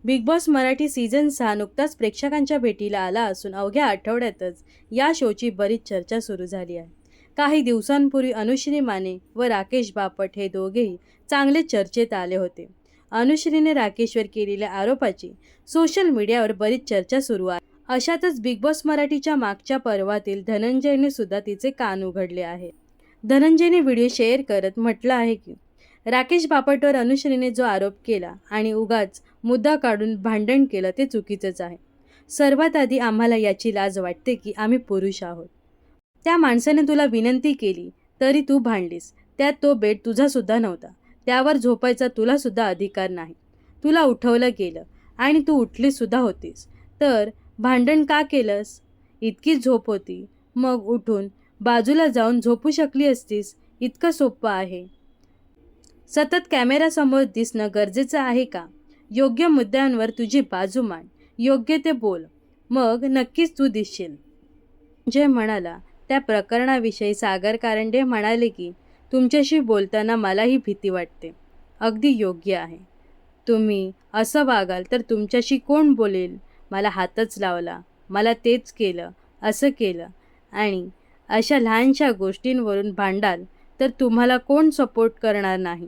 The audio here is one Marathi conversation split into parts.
बिग बॉस मराठी सीझन 6 नुकताच प्रेक्षकांच्या भेटीला आला असून अवघ्या आठवड्यातच या शोची बरीच चर्चा सुरू झाली आहे. काही दिवसांपूर्वी अनुश्री माने व राकेश बापट हे दोघेही चांगले चर्चेत आले होते. अनुश्रीने राकेशवर केलेल्या आरोपाची सोशल मीडियावर बरीच चर्चा सुरू आहे. अशातच बिग बॉस मराठीच्या मागच्या पर्वातील धनंजयने सुद्धा तिचे कान उघडले आहे. धनंजयने व्हिडिओ शेअर करत म्हटलं आहे की राकेश बापटवर अनुश्रीने जो आरोप केला आणि उगाच मुद्दा काढून भांडण केलं ते चुकीचंच आहे. सर्वात आधी आम्हाला याची लाज वाटते की आम्ही पुरुष आहोत. त्या माणसाने तुला विनंती केली तरी तू भांडलीस. त्यात तो बेड तुझा सुद्धा नव्हता. त्यावर झोपायचा तुला सुद्धा अधिकार नाही. तुला उठवलं गेलं आणि तू उठली सुद्धा होतीस. तर भांडण का केलंस? इतकी झोप होती. मग उठून बाजूला जाऊन झोपू शकली असतीस. इतकं सोपं आहे. सतत कॅमेऱ्यासमोर दिसणं गरजेचं आहे का? योग्य मुद्द्यांवर तुझी बाजू मांड. योग्य ते बोल. मग नक्कीच तू दिसशील. जय म्हणाला. त्या प्रकरणाविषयी सागर कारंडे म्हणाले की तुमच्याशी बोलताना मलाही भीती वाटते. अगदी योग्य आहे. तुम्ही असं वागाल तर तुमच्याशी कोण बोलेल? मला हातच लावला, मला तेच केलं, असं केलं आणि अशा लहानशा गोष्टींवरून भांडाल तर तुम्हाला कोण सपोर्ट करणार नाही.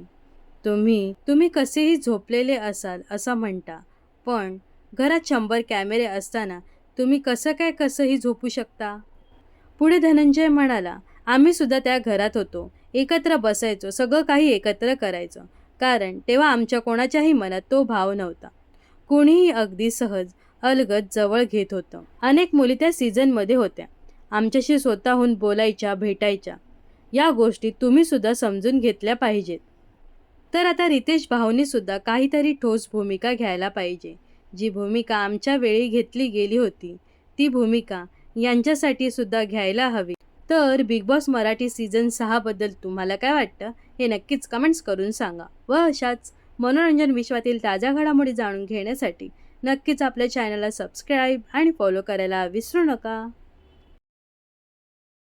तुम्ही कसेही झोपलेले असाल असं म्हणता, पण घरात 100 कॅमेरे असताना तुम्ही कसंही झोपू शकता? पुढे धनंजय म्हणाला, आम्ही सुद्धा त्या घरात होतो. एकत्र बसायचो, सगळं काही एकत्र करायचो. कारण तेव्हा आमच्या कोणाच्याही मनात तो भाव नव्हता. कुणीही अगदी सहज अलगद जवळ घेत होतं. अनेक मुली त्या सीझनमध्ये होत्या. आमच्याशी स्वतःहून बोलायच्या, भेटायच्या. या गोष्टी तुम्ही सुद्धा समजून घेतल्या पाहिजेत. तर आता रितेश भाऊंनी सुद्धा काहीतरी ठोस भूमिका घ्यायला पाहिजे. जी भूमिका आमच्या वेळी घेतली गेली होती ती भूमिका यांच्यासाठी सुद्धा घ्यायला हवी. तर बिग बॉस मराठी सीझन 6 बद्दल तुम्हाला काय वाटतं हे नक्कीच कमेंट्स करून सांगा. व अशाच मनोरंजन विश्वातील ताज्या घडामोडी जाणून घेण्यासाठी नक्कीच आपल्या चॅनलला सबस्क्राईब आणि फॉलो करायला विसरू नका.